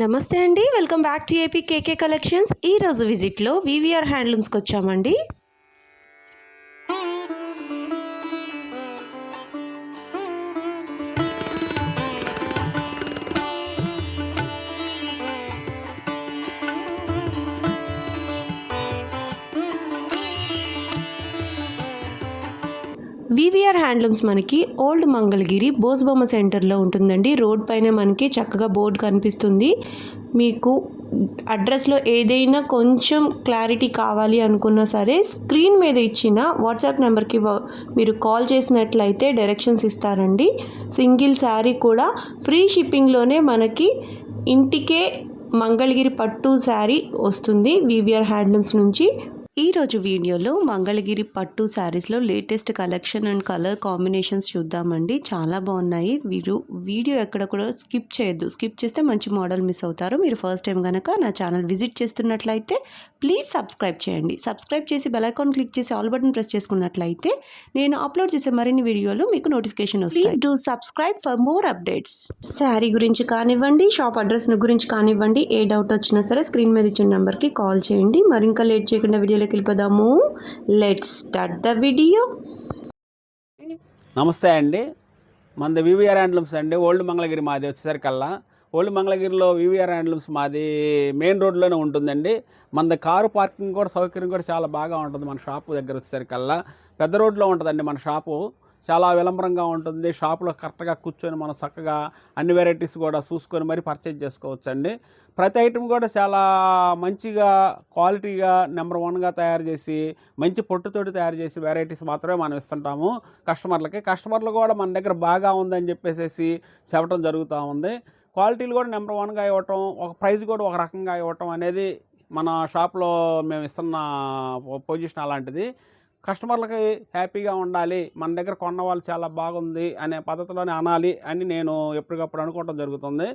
నమస్తే అండి, welcome back to AP KK collections. ఈరోజు విజిట్లో వివిఆర్ హ్యాండ్లూమ్స్కి వచ్చామండి. వివిఆర్ హ్యాండ్లూమ్స్ మనకి ఓల్డ్ మంగళగిరి బోస్బొమ్మ సెంటర్లో ఉంటుందండి. రోడ్ పైన మనకి చక్కగా బోర్డు కనిపిస్తుంది. మీకు అడ్రస్లో ఏదైనా కొంచెం క్లారిటీ కావాలి అనుకున్నా సరే స్క్రీన్ మీద ఇచ్చిన వాట్సాప్ నెంబర్కి మీరు కాల్ చేసినట్లయితే డైరెక్షన్స్ ఇస్తారండి. సింగిల్ శారీ కూడా ఫ్రీ షిప్పింగ్లోనే మనకి ఇంటికే మంగళగిరి పట్టు శారీ వస్తుంది వివిఆర్ హ్యాండ్లూమ్స్ నుంచి. ఈరోజు వీడియోలో మంగళగిరి పట్టు శారీస్లో latest collection and colour combinations చూద్దామండి. చాలా బాగున్నాయి. మీరు వీడియో ఎక్కడ కూడా స్కిప్ చేయొద్దు. స్కిప్ చేస్తే మంచి మోడల్ మిస్ అవుతారు. మీరు ఫస్ట్ టైం కనుక నా ఛానల్ విజిట్ చేస్తున్నట్లయితే ప్లీజ్ సబ్స్క్రైబ్ చేయండి. సబ్స్క్రైబ్ చేసి బెల్ ఐకాన్ క్లిక్ చేసి ఆల్ బటన్ ప్రెస్ చేసుకున్నట్లయితే నేను అప్లోడ్ చేసే మరిన్ని వీడియోలు మీకు నోటిఫికేషన్ వస్తాయి. Please do subscribe for more updates. Sari గురించి కానివ్వండి, షాప్ అడ్రస్ గురించి కానివ్వండి, ఏ డౌట్ వచ్చినా సరే స్క్రీన్ మీద ఇచ్చిన నెంబర్కి కాల్ చేయండి. మరి ఇంకా లేట్ చేయకుండా వీడియోలోకి వెళ్ళిపోదాము. Let's start the video. నమస్తే అండి, మనది వివిఆర్ హ్యాండ్లూమ్స్ అండి. ఓల్డ్ మంగళగిరి మాది వచ్చేసరికల్లా. ఓల్డ్ మంగళగిరిలో వివిఆర్ హ్యాండ్లూమ్స్ మాది మెయిన్ రోడ్లోనే ఉంటుందండి. మనది కారు పార్కింగ్ కూడా సౌకర్యం కూడా చాలా బాగా ఉంటుంది. మన షాపు దగ్గర వచ్చేసరికల్లా పెద్ద రోడ్లో ఉంటుందండి మన షాపు. చాలా విలంబరంగా ఉంటుంది. షాపులో కరెక్ట్గా కూర్చొని మనం చక్కగా అన్ని వెరైటీస్ కూడా చూసుకొని మరీ పర్చేజ్ చేసుకోవచ్చు అండి. ప్రతి ఐటమ్ కూడా చాలా మంచిగా క్వాలిటీగా నెంబర్ వన్గా తయారు చేసి మంచి పొట్టుతోటి తయారు చేసి వెరైటీస్ మాత్రమే మనం ఇస్తుంటాము కస్టమర్లకి. కస్టమర్లు కూడా మన దగ్గర బాగా ఉందని చెప్పేసి చెప్పడం జరుగుతూ ఉంది. క్వాలిటీలు కూడా నెంబర్ వన్గా ఇవ్వటం, ఒక ప్రైస్ కూడా ఒక రకంగా ఇవ్వటం అనేది మన షాప్లో మేము ఇస్తున్న పొజిషన్ అలాంటిది. కస్టమర్లకి హ్యాపీగా ఉండాలి, మన దగ్గర కొన్న వాళ్ళు చాలా బాగుంది అనే పద్ధతిలోనే అనాలి అని నేను ఎప్పటికప్పుడు అనుకోవడం జరుగుతుంది.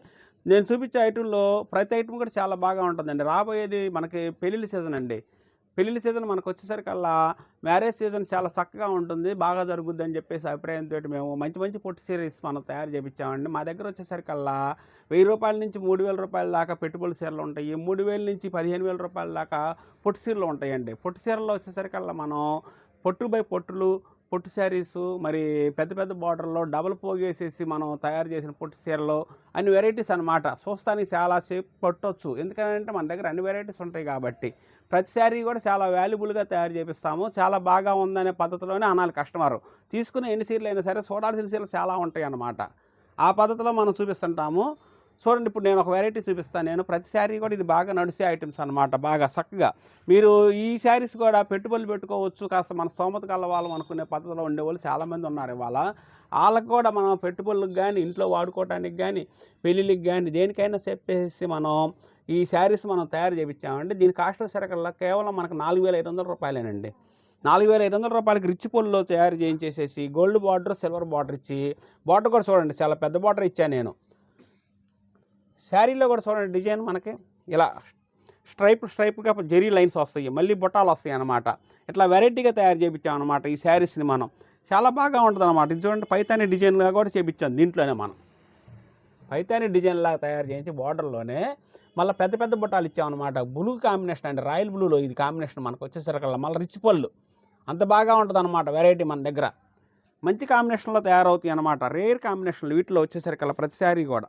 నేను చూపించే ఐటెంలో ప్రతి ఐటమ్ కూడా చాలా బాగా ఉంటుందండి. రాబోయేది మనకి పెళ్ళిళ్ళ సీజన్ అండి. పెళ్ళిళ్ళ సీజన్ మనకు వచ్చేసరికల్లా మ్యారేజ్ సీజన్ చాలా చక్కగా ఉంటుంది, బాగా జరుగుద్ది అని చెప్పేసి అభిప్రాయంతో మేము మంచి మంచి పొట్టి సిరీస్ మనం తయారు చేయించామండి. మా దగ్గర వచ్చేసరికల్లా 1000 రూపాయల నుంచి 3000 రూపాయల దాకా పెట్టుబడి చీరలు ఉంటాయి. 3000 నుంచి 15,000 రూపాయల దాకా పొట్టి చీరలు ఉంటాయండి. పొట్టి చీరల్లో వచ్చేసరికల్లా మనం పొట్టు బై పొట్టులు, పొట్టు శారీసు, మరి పెద్ద పెద్ద బార్డర్లో డబల్ పోగేసేసి మనం తయారు చేసిన పొట్టు చీరలు అన్ని వెరైటీస్ అనమాట. చూస్తానికి చాలాసేపు పట్టవచ్చు, ఎందుకంటే మన దగ్గర అన్ని వెరైటీస్ ఉంటాయి కాబట్టి. ప్రతి శారీ కూడా చాలా వాల్యుబుల్గా తయారు చేపిస్తాము. చాలా బాగా ఉందనే పద్ధతిలోనే అనాలి కస్టమరు. తీసుకునే ఎన్ని చీరలు అయినా సరే చూడాల్సిన చీరలు చాలా ఉంటాయి అన్నమాట. ఆ పద్ధతిలో మనం చూపిస్తుంటాము. చూడండి, ఇప్పుడు నేను ఒక వెరైటీ చూపిస్తాను. నేను ప్రతి శారీ కూడా ఇది బాగా నడిచే ఐటమ్స్ అనమాట. బాగా చక్కగా మీరు ఈ శారీస్ కూడా పెట్టుబడులు పెట్టుకోవచ్చు. కాస్త మన స్తోమత కల వాళ్ళం అనుకునే పద్ధతిలో ఉండేవాళ్ళు చాలామంది ఉన్నారు ఇవాళ. వాళ్ళకు కూడా మనం పెట్టుబడులకు కానీ, ఇంట్లో వాడుకోవడానికి కానీ, పెళ్ళిళ్ళకి కానీ, దేనికైనా చెప్పేసి మనం ఈ శారీస్ మనం తయారు చేయించామండి. దీని కాస్ట్ వచ్చేసరికల్లా కేవలం మనకు 4500 రూపాయలేనండి. 4500 రూపాయలకి రిచ్ పొల్లో తయారు చేయించేసేసి గోల్డ్ బార్డర్, సిల్వర్ బార్డర్ ఇచ్చి, బార్డర్ కూడా చూడండి చాలా పెద్ద బార్డర్ ఇచ్చాను నేను. శారీలో కూడా చూడండి డిజైన్ మనకి ఇలా స్ట్రైప్గా జెరీ లైన్స్ వస్తాయి, మళ్ళీ బుట్టాలు వస్తాయి అన్నమాట. ఇట్లా వెరైటీగా తయారు చేయించాం అనమాట ఈ శారీస్ని మనం. చాలా బాగా ఉంటుంది అనమాట. ఇది చూడండి, పైతాని డిజైన్గా కూడా చేయించాం. దీంట్లోనే మనం పైతాని డిజైన్లాగా తయారు చేయించి బార్డర్లోనే మళ్ళీ పెద్ద పెద్ద బుట్టాలు ఇచ్చామన్నమాట. బ్లూ కాంబినేషన్ అండి, రాయల్ బ్లూలో ఇది కాంబినేషన్ మనకు వచ్చేసరికల్లా. మళ్ళీ రిచ్ పళ్ళు అంత బాగా ఉంటుంది అనమాట. వెరైటీ మన దగ్గర మంచి కాంబినేషన్లో తయారవుతాయి అనమాట. రేర్ కాంబినేషన్లు వీటిలో వచ్చేసరికల్లా ప్రతి శారీ కూడా.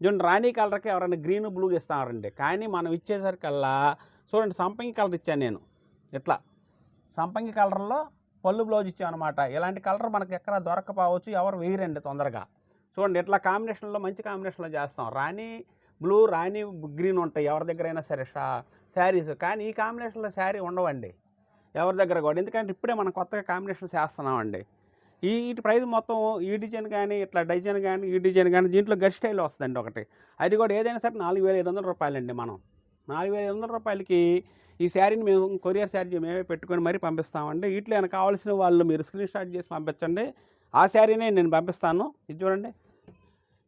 చూడండి, రాణి కలర్కి ఎవరైనా గ్రీన్ బ్లూ ఇస్తారండి, కానీ మనం ఇచ్చేసరికల్లా చూడండి సంపంగి కలర్ ఇచ్చాను నేను. ఇట్లా సంపంగి కలర్లో పళ్ళు బ్లౌజ్ ఇచ్చాను అనమాట. ఇలాంటి కలర్ మనకి ఎక్కడ దొరకపోవచ్చు, ఎవరు వేయరండి తొందరగా. చూడండి, ఇట్లా కాంబినేషన్లో మంచి కాంబినేషన్లో చేస్తాం. రాణి బ్లూ, రాణి గ్రీన్ ఉంటాయి ఎవరి దగ్గర అయినా సరే శారీస్, కానీ ఈ కాంబినేషన్లో శారీ ఉండవండి ఎవరి దగ్గర కూడా. ఎందుకంటే ఇప్పుడే మనం కొత్తగా కాంబినేషన్ చేస్తున్నామండి. వీటి ప్రైస్ మొత్తం ఈ డిజైన్ కానీ, ఇట్లా డిజైన్ కానీ, ఈ డిజైన్ కానీ, దీంట్లో గట్ స్టైల్ వస్తుందండి ఒకటి. అది కూడా ఏదైనా సరే 4500 రూపాయలండి. మనం 4500 రూపాయలకి ఈ శారీని మేము కొరియర్ ఛార్జ్ మేమే పెట్టుకొని మరీ పంపిస్తామండి. వీటిలో ఏమైనా కావాల్సిన వాళ్ళు మీరు స్క్రీన్ షాట్ చేసి పంపించండి, ఆ శారీనే నేను పంపిస్తాను. ఇది చూడండి,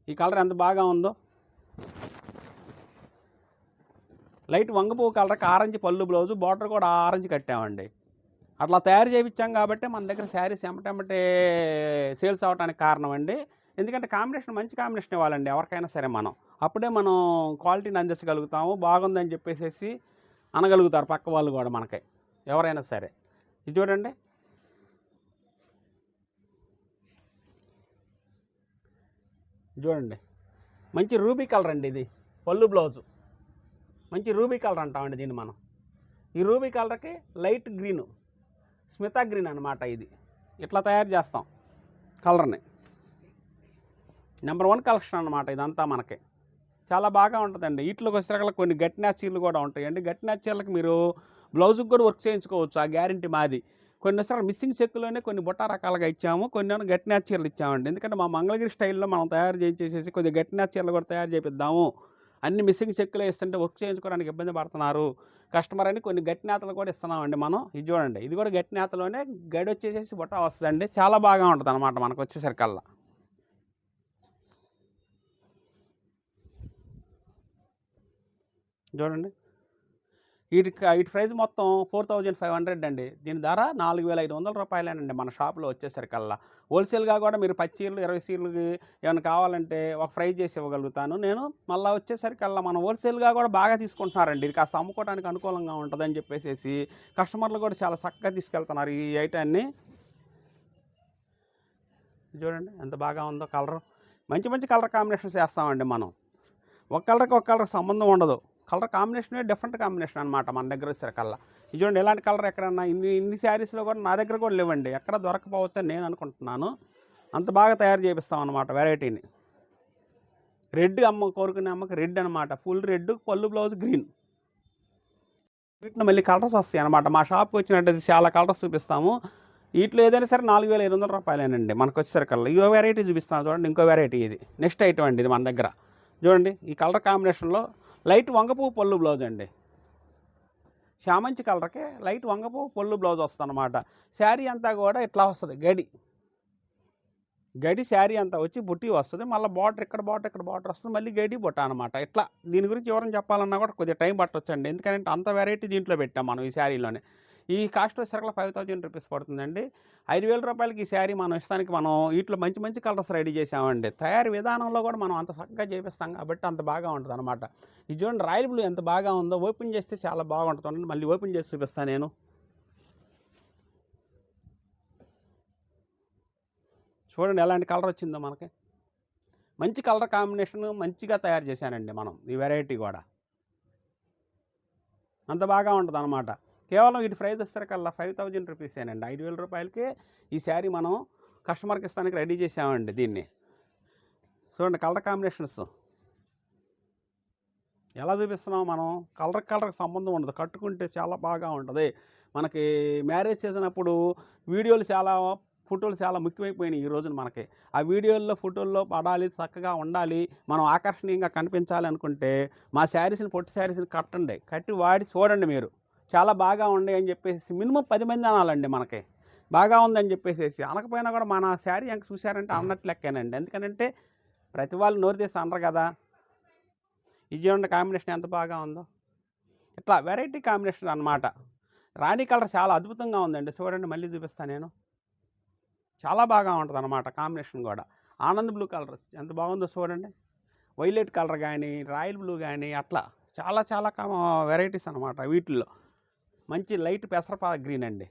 ఈ కలర్ ఎంత బాగా ఉందో. లైట్ వంగపువ్వు కలర్కి ఆరెంజ్ పళ్ళు బ్లౌజు, బార్డర్ కూడా ఆరెంజ్ కట్టామండి. అట్లా తయారు చేయించాం కాబట్టి మన దగ్గర శారీస్ ఎమ్మటెమ్మటే సేల్స్ అవ్వడానికి కారణం అండి. ఎందుకంటే కాంబినేషన్ మంచి కాంబినేషన్ ఇవ్వాలండి ఎవరికైనా సరే మనం. అప్పుడే మనం క్వాలిటీని అందించగలుగుతాము. బాగుందని చెప్పేసేసి అనగలుగుతారు పక్క వాళ్ళు కూడా మనకి, ఎవరైనా సరే. ఇది చూడండి, చూడండి మంచి రూబీ కలర్ అండి. ఇది పళ్ళు బ్లౌజు మంచి రూబీ కలర్ అంటామండి దీన్ని మనం. ఈ రూబీ కలర్కి లైట్ గ్రీను, స్మితా గ్రీన్ అనమాట. ఇది ఇట్లా తయారు చేస్తాం కలర్ని. నెంబర్ 1 కలెక్షన్ అనమాట ఇదంతా మనకి. చాలా బాగా ఉంటుందండి. వీటిలోకి వచ్చేసరికి కొన్ని గట్టి మ్యాచ్ చీరలు కూడా ఉంటాయండి. గట్టి మ్యాచ్ చీరలకు మీరు బ్లౌజ్కి కూడా వర్క్ చేయించుకోవచ్చు, ఆ గ్యారంటీ మాది. కొన్ని వచ్చేసరికి మిస్సింగ్ చెక్కులోనే కొన్ని బుట్ట రకాలుగా ఇచ్చాము, కొన్ని గట్టి మ్యాచ్ చీరలు ఇచ్చామండి. ఎందుకంటే మా మంగళగిరి స్టైల్లో మనం తయారు చేసేసి కొద్దిగా గట్టి మ్యాచ్ చీరలు కూడా తయారు చేపిద్దాము. అన్ని మిస్సింగ్ చెక్కులు వేస్తుంటే వర్క్ చేయించుకోవడానికి ఇబ్బంది పడుతున్నారు కస్టమర్ అని కొన్ని గట్టి నేతలు కూడా ఇస్తున్నామండి మనం. ఇది చూడండి, ఇది కూడా గట్టి నేతలోనే గడి వచ్చేసేసి బుట్ట వస్తుందండి. చాలా బాగా ఉంటుంది అనమాట మనకు వచ్చేసరికల్లా. చూడండి, వీటి ప్రైస్ మొత్తం 4500 అండి. దీని ధర 4500 రూపాయలేనండి మన షాప్లో వచ్చేసరికల్లా. హోల్సేల్గా కూడా మీరు 10 చీరలు 20 చీరలకి ఏమైనా కావాలంటే ఒక ప్రైస్ చేసి ఇవ్వగలుగుతాను నేను. మళ్ళీ వచ్చేసరికల్లా మనం హోల్సేల్గా కూడా బాగా తీసుకుంటున్నారండి. ఇది కాస్త అమ్ముకోవడానికి అనుకూలంగా ఉంటుందని చెప్పేసి కస్టమర్లు కూడా చాలా చక్కగా తీసుకెళ్తున్నారు ఈ ఐటాన్ని. చూడండి ఎంత బాగా ఉందో కలర్. మంచి మంచి కలర్ కాంబినేషన్స్ వేస్తామండి మనం. ఒక కలర్కి సంబంధం ఉండదు. కలర్ కాంబినేషనే డిఫరెంట్ కాంబినేషన్ అనమాట మన దగ్గర వచ్చేసరికల్లా. ఇది చూడండి, ఎలాంటి కలర్ ఎక్కడన్నా ఇన్ని శారీస్లో కూడా నా దగ్గర కూడా లేవండి, ఎక్కడ దొరకపోవచ్చని నేను అనుకుంటున్నాను. అంత బాగా తయారు చేపిస్తాం అనమాట వెరైటీని. రెడ్ కోరుకునే అమ్మకి రెడ్ అనమాట, ఫుల్ రెడ్, పళ్ళు బ్లౌజ్ గ్రీన్. వీటిలో మళ్ళీ కలర్స్ వస్తాయి అనమాట. మా షాప్కి వచ్చినట్టు చాలా కలర్స్ చూపిస్తాము. వీటిలో ఏదైనా సరే 4500 రూపాయలేనండి మనకు వచ్చేసరికల్లా. ఇంకో వెరైటీ చూపిస్తాను చూడండి, ఇంకో వెరైటీ. ఇది నెక్స్ట్ ఐటమ్ అండి ఇది మన దగ్గర. చూడండి, ఈ కలర్ కాంబినేషన్లో లైట్ వంగపువ్వు పళ్ళు బ్లౌజ్ అండి. చామంచి కలర్కి లైట్ వంగపువ్వు పళ్ళు బ్లౌజ్ వస్తుంది అనమాట. శారీ అంతా కూడా ఇట్లా వస్తుంది, గడి శారీ అంతా వచ్చి బుట్టి వస్తుంది. మళ్ళీ ఇక్కడ బార్డర్ వస్తుంది, మళ్ళీ గడి బుట్ట అనమాట. ఇట్లా దీని గురించి ఎవరైనా చెప్పాలన్నా కూడా కొద్దిగా టైం పట్టొచ్చండి. ఎందుకంటే అంత వెరైటీ దీంట్లో పెట్టాం మనం ఈ శారీలోనే. ఈ కాస్ట్ వచ్చేసరికి 5000 రూపీస్ పడుతుందండి. 5000 రూపాయలకి ఈ శారీ మనం ఇస్తానికి మనం వీటిలో మంచి మంచి కలర్స్ రెడీ చేసామండి. తయారీ విధానంలో కూడా మనం అంత చక్కగా చేపిస్తాం కాబట్టి అంత బాగా ఉంటుంది అనమాట. ఇది చూడండి, రాయల్ బ్లూ ఎంత బాగా ఉందో. ఓపెన్ చేస్తే చాలా బాగుంటుంది. మళ్ళీ ఓపెన్ చేసి చూపిస్తాను నేను. చూడండి ఎలాంటి కలర్ వచ్చిందో మనకి. మంచి కలర్ కాంబినేషన్ మంచిగా తయారు చేశానండి మనం ఈ వెరైటీ కూడా. అంత బాగా ఉంటుంది అనమాట. కేవలం వీటి ప్రైస్ వచ్చేసరికల్లా 5000 రూపీసేనండి. 5000 రూపాయలకే ఈ శారీ మనం కస్టమర్కి ఇస్తానికి రెడీ చేసామండి దీన్ని. చూడండి కలర్ కాంబినేషన్స్ ఎలా చూపిస్తున్నాం మనం. కలర్కి సంబంధం ఉండదు, కట్టుకుంటే చాలా బాగా ఉంటుంది. మనకి మ్యారేజ్ సీజన్ అప్పుడు ఫోటోలు చాలా ముఖ్యమైపోయినాయి ఈ రోజున మనకి. ఆ ఫోటోల్లో పడాలి, చక్కగా ఉండాలి, మనం ఆకర్షణీయంగా కనిపించాలి అనుకుంటే మా శారీస్ని, పొట్టి శారీస్ని కట్టి వాడి చూడండి మీరు. చాలా బాగా ఉండే అని చెప్పేసి మినిమం 10 మంది అనాలండి మనకి. బాగా ఉందని చెప్పేసి అనకపోయినా కూడా మన శారీ ఇంక చూశారంటే అన్నట్లు లెక్కేనండి. ఎందుకంటే ప్రతి వాళ్ళు నోరు తీసి అనరు కదా. ఇది చూడండి కాంబినేషన్ ఎంత బాగా ఉందో. ఇట్లా వెరైటీ కాంబినేషన్ అనమాట. రాణి కలర్ చాలా అద్భుతంగా ఉందండి. చూడండి మళ్ళీ చూపిస్తాను నేను. చాలా బాగా ఉంటుంది అనమాట కాంబినేషన్ కూడా. ఆనంద్ బ్లూ కలర్ ఎంత బాగుందో చూడండి. వైలెట్ కలర్ కానీ, రాయల్ బ్లూ కానీ, అట్లా చాలా వెరైటీస్ అనమాట. వీటిల్లో మంచి లైట్ పెసరపా గ్రీన్ అండి.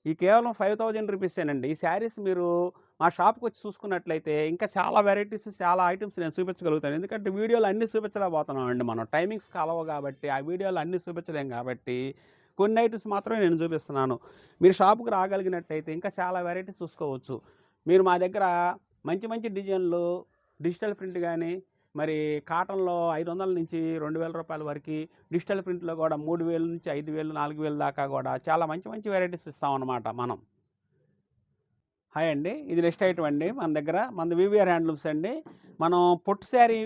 ఈ కేవలం 5000 రూపీసేనండి. ఈ శారీస్ మీరు మా షాప్కి వచ్చి చూసుకున్నట్లయితే ఇంకా చాలా వెరైటీస్, చాలా ఐటమ్స్ నేను చూపించగలుగుతాను. ఎందుకంటే వీడియోలు అన్నీ చూపించలేకపోతున్నాం అండి మనం. టైమింగ్స్ కలవు కాబట్టి ఆ వీడియోలు అన్నీ చూపించలేం కాబట్టి కొన్ని ఐటమ్స్ మాత్రమే నేను చూపిస్తున్నాను. మీరు షాపుకి రాగలిగినట్టయితే ఇంకా చాలా వెరైటీస్ చూసుకోవచ్చు. మీరు మా దగ్గర మంచి మంచి డిజైన్లు, డిజిటల్ ప్రింట్ కానీ, మరి కాటన్లో 500 నుంచి 2000 రూపాయల వరకు, డిజిటల్ ప్రింట్లో కూడా 3000 నుంచి 5000, 4000 దాకా కూడా చాలా మంచి మంచి వెరైటీస్ ఇస్తామన్నమాట మనం. హాయ్ అండి, ఇది నెక్స్ట్ ఐటమ్ అండి మన దగ్గర. మన వివిఆర్ హ్యాండ్లూమ్స్ అండి. మనం పొట్టు శారీ,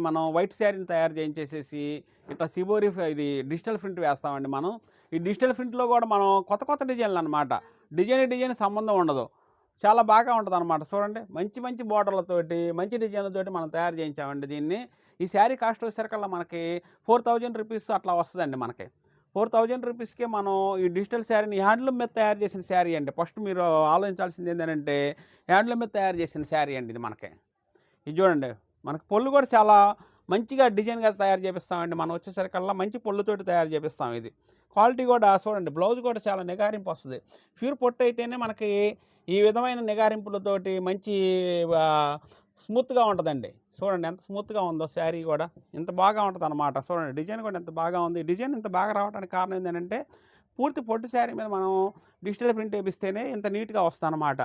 మనం వైట్ శారీని తయారు చేయించేసేసి ఇట్లా సిబోరి ఇది డిజిటల్ ప్రింట్ వేస్తామండి మనం. ఈ డిజిటల్ ప్రింట్లో కూడా మనం కొత్త డిజైన్లు అనమాట. డిజైన్ సంబంధం ఉండదు, చాలా బాగా ఉంటుంది అనమాట. చూడండి మంచి మంచి బోర్డర్లతోటి, మంచి డిజైన్లతోటి మనం తయారు చేయించామండి దీన్ని. ఈ శారీ కాస్ట్ వచ్చేసరికల్లా మనకి 4000 రూపీస్ అట్లా వస్తుందండి మనకి. 4000 రూపీస్కే మనం ఈ డిజిటల్ శారీని హ్యాండ్లూమ్ మీద తయారు చేసిన శారీ అండి. ఫస్ట్ మీరు ఆలోచించాల్సింది ఏంటంటే హ్యాండ్లూమ్ మీద తయారు చేసిన శారీ అండి ఇది మనకి. ఇది చూడండి, మనకు పొల్లు కూడా చాలా మంచిగా డిజైన్గా తయారు చేపిస్తామండి. మనం వచ్చేసరికల్లా మంచి పొల్లుతోటి తయారు చేపిస్తాం. ఇది క్వాలిటీ కూడా చూడండి, బ్లౌజ్ కూడా చాలా నిగారింపు వస్తుంది. ప్యూర్ పొట్టు అయితేనే మనకి ఈ విధమైన నిగారింపులతోటి మంచి స్మూత్గా ఉంటుందండి. చూడండి ఎంత స్మూత్గా ఉందో శారీ కూడా, ఇంత బాగా ఉంటుంది అనమాట. చూడండి డిజైన్ కూడా ఎంత బాగా ఉంది. డిజైన్ ఇంత బాగా రావడానికి కారణం ఏంటంటే పూర్తి పొట్టు శారీ మీద మనం డిజిటల్ ప్రింట్ వేపిస్తేనే ఇంత నీట్గా వస్తుంది అనమాట.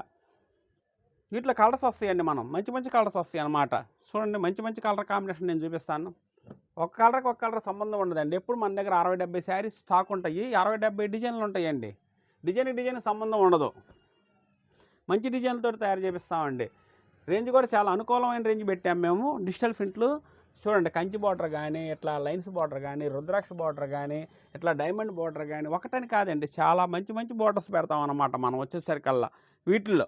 వీటిలో కలర్స్ వస్తాయండి, మనం మంచి మంచి కలర్స్ వస్తాయి అన్నమాట. చూడండి మంచి మంచి కలర్ కాంబినేషన్ నేను చూపిస్తాను. ఒక కలర్కి ఒక కలర్ సంబంధం ఉండదండి. ఎప్పుడు మన దగ్గర 60-70 శారీస్ స్టాక్ ఉంటాయి. 60-70 డిజైన్లు ఉంటాయండి. డిజైన్ సంబంధం ఉండదు. మంచి డిజైన్లతో తయారు చేపిస్తామండి. రేంజ్ కూడా చాలా అనుకూలమైన రేంజ్ పెట్టాము మేము. డిజిటల్ ప్రింట్లు చూడండి, కంచి బార్డర్ కానీ, ఇట్లా లైన్స్ బార్డర్ కానీ, రుద్రాక్ష బార్డర్ కానీ, ఇట్లా డైమండ్ బార్డర్ కానీ, ఒకటని కాదండి, చాలా మంచి మంచి బార్డర్స్ పెడతాం అన్నమాట మనం వచ్చేసరికల్లా. వీటిల్లో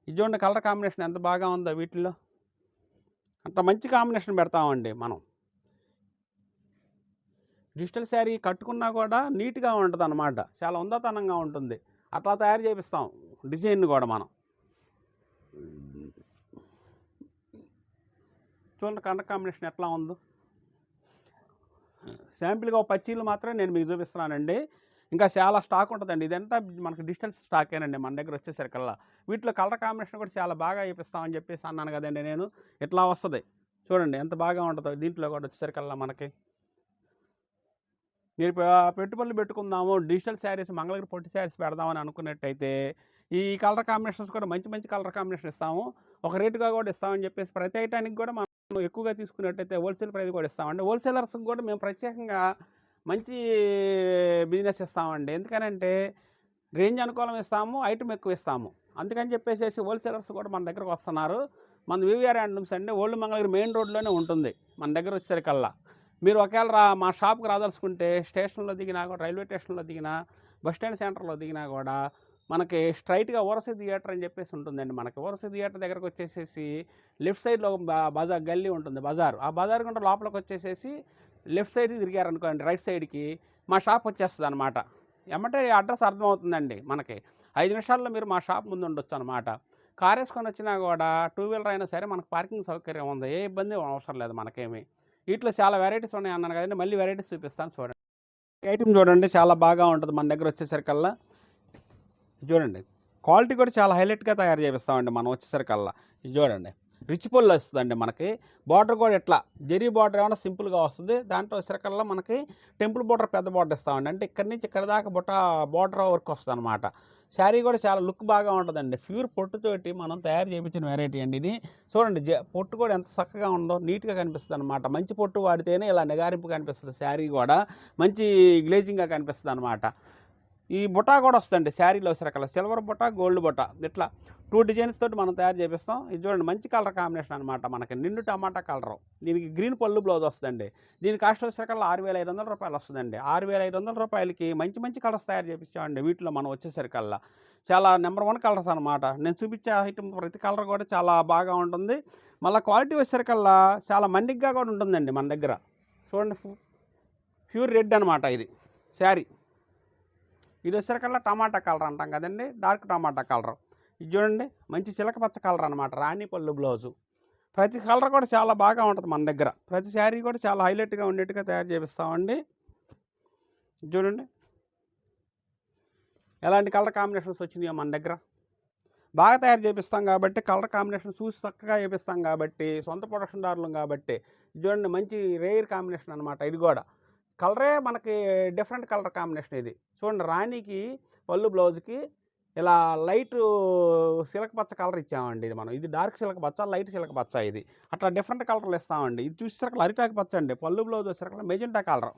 ఇది చూడండి, కలర్ కాంబినేషన్ ఎంత బాగా ఉందో. వీటిల్లో అంత మంచి కాంబినేషన్ పెడతామండి మనం. డిజిటల్ శారీ కట్టుకున్నా కూడా నీట్గా ఉంటుంది అన్నమాట, చాలా ఉందతనంగా ఉంటుంది. అట్లా తయారు చేపిస్తాం డిజైన్ కూడా మనం. చూడండి కలర్ కాంబినేషన్ ఎట్లా ఉందో. శాంపిల్గా ఒక పచ్చీలు మాత్రమే నేను మీకు చూపిస్తున్నానండి. ఇంకా చాలా స్టాక్ ఉంటుందండి. ఇదంతా మనకు డిజిటల్ స్టాకేనండి మన దగ్గర వచ్చేసరికల్లా. వీటిలో కలర్ కాంబినేషన్ కూడా చాలా బాగా వేపిస్తామని చెప్పేసి అన్నాను కదండి నేను. ఇట్లా వస్తుంది చూడండి ఎంత బాగా ఉంటుందో. దీంట్లో కూడా వచ్చేసరికల్లా మనకి మీరు పెట్టుబడులు పెట్టుకుందాము, డిజిటల్ శారీస్ మంగళగిరి పొట్టి శారీస్ పెడదామని అనుకున్నట్టయితే ఈ కలర్ కాంబినేషన్స్ కూడా మంచి మంచి కలర్ కాంబినేషన్ ఇస్తాము. ఒక రేటుగా కూడా ఇస్తామని చెప్పేసి ప్రతి ఐటానికి కూడా మనం ఎక్కువగా తీసుకున్నట్టయితే హోల్సేల్ ప్రైస్ కూడా ఇస్తామండి. హోల్సేలర్స్కి కూడా మేము ప్రత్యేకంగా మంచి బిజినెస్ ఇస్తామండి. ఎందుకనంటే రేంజ్ అనుకూలం ఇస్తాము, ఐటమ్ ఎక్కువ ఇస్తాము. అందుకని చెప్పేసి హోల్సేలర్స్ కూడా మన దగ్గరకు వస్తున్నారు. మన వివిఆర్ హ్యాండ్లూమ్స్ అండి ఓల్డ్ మంగళగిరి మెయిన్ రోడ్లోనే ఉంటుంది మన దగ్గర వచ్చేసరికల్లా. మీరు ఒకవేళ మా షాప్కి రాదలుచుకుంటే స్టేషన్లో దిగినా కూడా, రైల్వే స్టేషన్లో దిగినా, బస్ స్టాండ్ సెంటర్లో దిగినా కూడా మనకి స్ట్రైట్గా ఓరసి థియేటర్ అని చెప్పేసి ఉంటుందండి. మనకి ఓరసి థియేటర్ దగ్గరకు వచ్చేసేసి లెఫ్ట్ సైడ్లో బజార్ గల్లీ ఉంటుంది, బజారు. ఆ బజార్ గుండా లోపలికి వచ్చేసేసి లెఫ్ట్ సైడ్ తిరిగారనుకోండి, రైట్ సైడ్కి మా షాప్ వచ్చేస్తుంది అనమాట. ఏమంటే అడ్రస్ అర్థమవుతుందండి మనకి. 5 నిమిషాల్లో మీరు మా షాప్ ముందు ఉండొచ్చు అనమాట. కార్ వేసుకొని వచ్చినా కూడా, టూ వీలర్ అయినా సరే మనకు పార్కింగ్ సౌకర్యం ఉంది. ఏ ఇబ్బంది అవసరం లేదు మనకేమి. వీటిలో చాలా వెరైటీస్ ఉన్నాయి అన్నాను కదండి, మళ్ళీ వెరైటీస్ చూపిస్తాను చూడండి. ఐటమ్ చూడండి చాలా బాగా ఉంటుంది మన దగ్గర వచ్చేసరికల్లా. చూడండి క్వాలిటీ కూడా చాలా హైలైట్గా తయారు చేపిస్తామండి మనం వచ్చేసరికల్లా. ఇది చూడండి రిచ్ పొల్లు వస్తుందండి మనకి. బార్డర్ కూడా ఎట్లా జరీ బార్డర్ ఏమైనా సింపుల్గా వస్తుంది. దాంట్లో వచ్చేసరికల్లా మనకి టెంపుల్ బార్డర్ పెద్ద బార్డర్ ఇస్తామండి. అంటే ఇక్కడి నుంచి ఇక్కడ దాకా బార్డర్ వర్క్ వస్తుంది అనమాట. శారీ కూడా చాలా లుక్ బాగా ఉంటుందండి. ప్యూర్ పొట్టుతోటి మనం తయారు చేయించిన వెరైటీ అండి ఇది. చూడండి పొట్టు కూడా ఎంత చక్కగా ఉందో, నీట్గా కనిపిస్తుంది అనమాట. మంచి పొట్టు వాడితేనే ఇలా నిగారింపు కనిపిస్తుంది. శారీ కూడా మంచి గ్లేజింగ్గా కనిపిస్తుంది అనమాట. ఈ బుటా కూడా వస్తుందండి శారీలో వచ్చేసరికల్లా. సిల్వర్ బుటా, గోల్డ్ బుటా, ఇట్లా 2 డిజైన్స్ తోటి మనం తయారు చేపిస్తాం. ఇది చూడండి మంచి కలర్ కాంబినేషన్ అనమాట. మనకి నిండు టమాటా కలరు, దీనికి గ్రీన్ పళ్ళు బ్లౌజ్ వస్తుందండి. దీని కాస్ట్ వచ్చేసరికల్లా 6,500 రూపాయలు వస్తుందండి. 6,500 రూపాయలకి మంచి మంచి కలర్స్ తయారు చేపించామండి. వీటిలో మనం వచ్చేసరికల్లా చాలా నెంబర్ 1 కలర్స్ అనమాట. నేను చూపించే ఐటమ్ ప్రతి కలర్ కూడా చాలా బాగా ఉంటుంది. మళ్ళీ క్వాలిటీ వచ్చేసరికల్లా చాలా మన్నిగ్గా కూడా ఉంటుందండి మన దగ్గర. చూడండి ప్యూర్ రెడ్ అనమాట ఇది శారీ. ఇది వచ్చేసరికల్లా టమాటా కలర్ అంటాం కదండి, డార్క్ టమాటా కలర్. ఇది చూడండి మంచి చిలక పచ్చ కలర్ అనమాట, రాణి పళ్ళు బ్లౌజు. ప్రతి కలర్ కూడా చాలా బాగా ఉంటుంది మన దగ్గర. ప్రతి శారీ కూడా చాలా హైలైట్గా ఉండేట్టుగా తయారు చేపిస్తామండి. చూడండి ఎలాంటి కలర్ కాంబినేషన్స్ వచ్చినాయో మన దగ్గర. బాగా తయారు చేపిస్తాం కాబట్టి, కలర్ కాంబినేషన్ చూసి చక్కగా చేపిస్తాం కాబట్టి, సొంత ప్రొడక్షన్దారులం కాబట్టి. చూడండి మంచి రేర్ కాంబినేషన్ అనమాట. ఇది కూడా కలరే మనకి డిఫరెంట్ కలర్ కాంబినేషన్ ఇది. చూడండి రాణికి పళ్ళు బ్లౌజ్కి ఇలా లైట్ సిలక పచ్చ కలర్ ఇచ్చామండి. ఇది మనం ఇది డార్క్ సిలక పచ్చ, లైట్ సిలక పచ్చ. ఇది అట్లా డిఫరెంట్ కలర్లు ఇస్తామండి. ఇది చూసేసరికి అరిటాకు పచ్చ అండి. పళ్ళు బ్లౌజ్ వచ్చేసరికి మెజెంటా కలర్.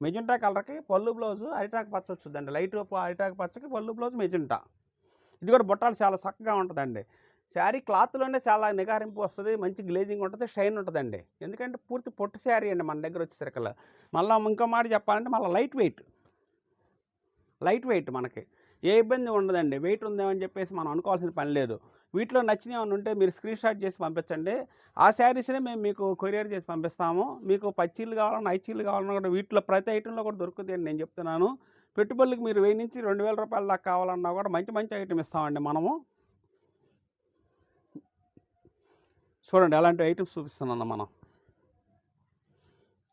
మెజెంటా కలర్కి పళ్ళు బ్లౌజు అరిటాకు పచ్చ వచ్చిందండి. లైట్ అరిటాకు పచ్చకి పళ్ళు బ్లౌజ్ మెజెంటా. ఇది కూడా బుట్టాలు చాలా చక్కగా ఉంటుందండి. శారీ క్లాత్లోనే చాలా నిగారింపు వస్తుంది, మంచి గ్లేజింగ్ ఉంటుంది, షైన్ ఉంటుందండి. ఎందుకంటే పూర్తి పొట్టు శారీ అండి మన దగ్గర వచ్చేసరికల్లా. మళ్ళీ ఇంకో మాట చెప్పాలంటే మళ్ళీ లైట్ వెయిట్ మనకి ఏ ఇబ్బంది ఉండదండి. వెయిట్ ఉందేమని చెప్పేసి మనం అనుకోవాల్సిన పని లేదు. వీటిలో నచ్చినవి ఏమైనా ఉంటే మీరు స్క్రీన్ షాట్ చేసి పంపించండి. ఆ శారీస్నే మేము మీకు కొరియర్ చేసి పంపిస్తాము. మీకు పచ్చీలు కావాలన్నా, ఐచీలు కావాలన్నా కూడా వీటిలో ప్రతి ఐటెంలో కూడా దొరుకుతుంది అని నేను చెప్తున్నాను. పెట్టుబడులకు మీరు 1000 నుంచి 2000 రూపాయల దాకా కావాలన్నా కూడా మంచి మంచి ఐటెం ఇస్తామండి మనము. చూడండి ఎలాంటి ఐటమ్స్ చూపిస్తున్నాను మనం.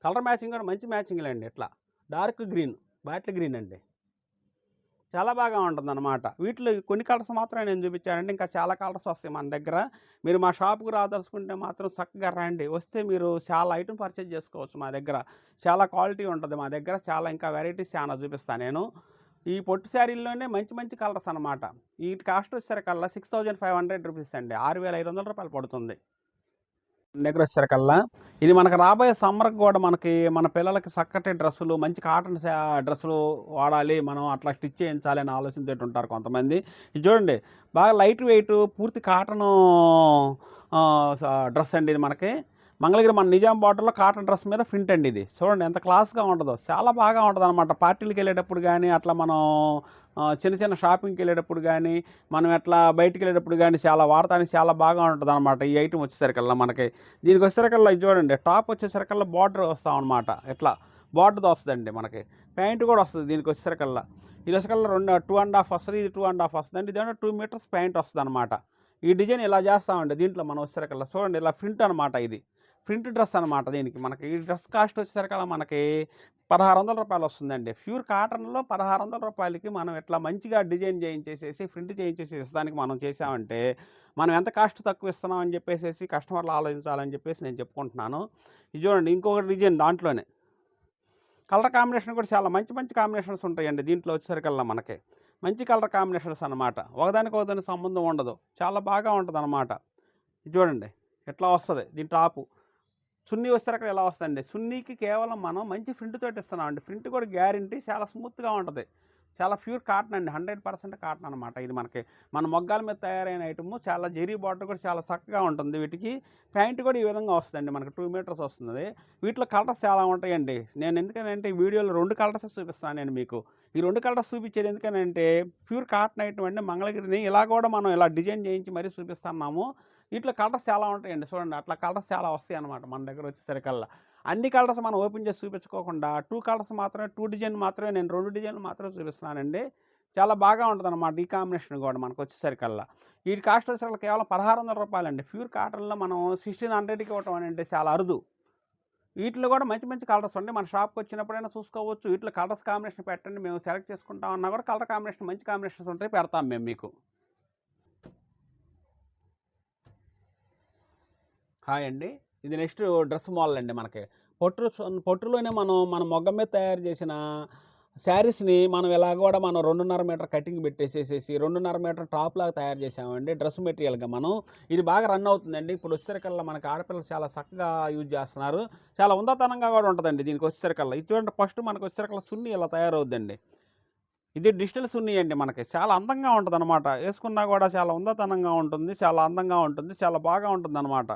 కలర్ మ్యాచింగ్ కూడా మంచి మ్యాచింగ్లే అండి. ఇట్లా డార్క్ గ్రీన్, బాటిల్ గ్రీన్ అండి. చాలా బాగా ఉంటుందన్నమాట. వీటిలో కొన్ని కలర్స్ మాత్రమే నేను చూపించానండి. ఇంకా చాలా కలర్స్ వస్తాయి మన దగ్గర. మీరు మా షాప్‌కి రాదలుచుకుంటే మాత్రం చక్కగా రండి. వస్తే మీరు చాలా ఐటెమ్ పర్చేజ్ చేసుకోవచ్చు మా దగ్గర. చాలా క్వాలిటీ ఉంటది మా దగ్గర. చాలా ఇంకా వెరైటీస్ చానా చూపిస్తా నేను. ఈ పొట్టు శారీల్లోనే మంచి మంచి కలర్స్ అన్నమాట. వీటి కాస్ట్ వచ్చేసరికల్లా 6500 రూపీస్ అండి. 6500 రూపాయలు పడుతుంది. దగ్గర వచ్చేసరికల్లా ఇది మనకు రాబోయే సమ్మర్‌కి గూడా మనకి మన పిల్లలకి చక్కటి డ్రెస్సులు, మంచి కాటన్ డ్రెస్సులు వాడాలి. మనం అట్లా స్టిచ్ చేయించాలి అనే ఆలోచనతోటి ఉంటారు కొంతమంది. ఇది చూడండి బాగా లైట్ వెయిట్ పూర్తి కాటను ఆహ్, స డ్రెస్ అండి ఇది మనకి. మంగళగిరి మన నిజాం బార్డర్‌లో కాటన్ డ్రెస్ మీద ప్రింట్ అండి ఇది. చూడండి ఎంత క్లాస్‌గా ఉంటదో. చాలా బాగా ఉంటదనమాట. పార్టీలకెళ్ళేటప్పుడు గానీ, అట్లా మనం చిన్న చిన్న షాపింగ్‌కెళ్ళేటప్పుడు గానీ, మనం ఎట్లా బయటికెళ్ళేటప్పుడు గానీ చాలా వాడటానికి చాలా బాగా ఉంటదనమాట. ఈ ఐటెమ్ వచ్చేసరికల్లా మనకి. దీనికి వచ్చేసరికల్లా ఇది చూడండి టాప్ వచ్చేసరికల్లా బార్డర్ వస్తామనమాట. ఇట్లా బార్డర్‌తో వస్తదండి మనకి. ప్యాంట్ కూడా వస్తది దీనికి వచ్చేసరికల్లా. ఇది వచ్చేసరికల్లా 2 ½ వస్తది. ఇది 2 ½ వస్తదండి. ఇదేమో 2 మీటర్స్ ప్యాంట్ వస్తదనమాట. ఈ డిజైన్ ఇలా చేస్తామండి దీంట్లో మనం వచ్చేసరికల్లా. చూడండి ఇలా ప్రింట్ అనమాట ఇది. ప్రింట్ డ్రెస్ అనమాట దీనికి. మనకి ఈ డ్రెస్ కాస్ట్ వచ్చేసరికల్లా మనకి రూ. 1600 వస్తుందండి. ప్యూర్ కాటన్‌లో రూ. 1600కి మనం ఇట్లా మంచిగా డిజైన్ చేయించేసేసి, ప్రింట్ చేయించేసి ఇస్తానికి మనం చేసామంటే, మనం ఎంత కాస్ట్ తక్కువ ఇస్తున్నాం అని చెప్పేసేసి కస్టమర్లు ఆలోచించాలని చెప్పేసి నేను చెప్పుకుంటున్నాను. ఇది చూడండి ఇంకొక డిజైన్ దాంట్లోనే. కలర్ కాంబినేషన్ కూడా చాలా మంచి మంచి కాంబినేషన్స్ ఉంటాయండి దీంట్లో వచ్చేసరికల్లా మనకి. మంచి కలర్ కాంబినేషన్స్ అనమాట. ఒకదానికి సంబంధం ఉండదు. చాలా బాగా ఉంటదనమాట. ఇది చూడండి ఇట్లా వస్తది దీని టాపు. చున్నీ వచ్చేసరికి ఎలా వస్తదండి. చున్నీకి కేవలం మనం మంచి ప్రింట్ తోటి ఇస్తున్నామండి. ప్రింట్ కూడా గ్యారంటీ చాలా స్మూత్‌గా ఉంటది. చాలా ప్యూర్ కాటన్ అండి. 100% కాటన్ అనమాట. ఇది మనకి మన మొగ్గాల మీద తయారైన ఐటెము. చాలా జెరీ బార్డర్ కూడా చాలా చక్కగా ఉంటుంది వీటికి. ప్యాంట్ కూడా ఈ విధంగా వస్తదండి. మనకు 2 మీటర్స్ వస్తుంది. వీటిలో కలర్స్ చాలా ఉంటాయండి. నేను ఎందుకనంటే ఈ వీడియోలో 2 కలర్స్ చూపిస్తున్నాను నేను మీకు. ఈ 2 కలర్స్ చూపించేది ఎందుకనంటే ప్యూర్ కాటన్ ఐటెమ్ అండి. మంగళగిరిని ఇలా కూడా మనం ఇలా డిజైన్ చేయించి మరీ చూపిస్తున్నాము. వీటిలో కలర్స్ చాలా ఉంటాయండి. చూడండి అట్లా కలర్స్ చాలా వస్తాయన్నమాట మన దగ్గర వచ్చేసరికల్లా. అన్ని కలర్స్ మనం ఓపెన్ చేసి చూపించుకోకుండా 2 కలర్స్ మాత్రమే 2 డిజైన్ మాత్రమే నేను 2 డిజైన్లు మాత్రమే చూపిస్తున్నానండి. చాలా బాగా ఉంటదనమాట ఈ కాంబినేషన్ గూడా మనకొచ్చేసరికల్లా. వీటి కాస్ట్ వచ్చేసరికి కేవలం రూ. 1600 అండి. ప్యూర్ కాటన్‌లో మనం 1600కి ఇవ్వటం అంటే చాలా అరుదు. వీటిలో కూడా మంచి మంచి కలర్స్ ఉంటాయి. మన షాప్‌కొచ్చినప్పుడైనా చూసుకోవచ్చు. వీటిలో కలర్స్ కాంబినేషన్ పెట్టండి మేము సెలెక్ట్ చేసుకుంటాం అన్నా కూడా కలర్ కాంబినేషన్ మంచి కాంబినేషన్స్ ఉంటాయి పెడతాం మేము మీకు. హాయ్ అండి. ఇది నెక్స్ట్ డ్రెస్ మోడల్ అండి మనకి. పొట్టులోనే మన మొగ్గం మీద తయారు చేసిన శారీస్‌ని మనం ఇలా గూడా మనం 2.5 మీటర్ కటింగ్ పెట్టేసేసేసి 2.5 మీటర్ టాప్‌లాగా తయారు చేసామండి. డ్రెస్ మెటీరియల్‌గా మనం. ఇది బాగా రన్ అవుతుందండి. ఇప్పుడు వచ్చేసరికల్లా మనకి ఆడపిల్లలు చాలా చక్కగా యూజ్ చేస్తున్నారు. చాలా హుందాతనంగా గూడా ఉంటదండి దీనికి వచ్చేసరికల్లా. ఇది చూడండి ఫస్ట్ మనకు వచ్చేసరికల్లా చున్నీ ఇలా తయారవుద్దండి. ఇది డిజిటల్ చున్నీ అండి మనకి. చాలా అందంగా ఉంటదనమాట. యేసుకున్నా గూడా చాలా హుందాతనంగా ఉంటుంది. చాలా అందంగా ఉంటుంది. చాలా బాగా ఉంటుందనమాట.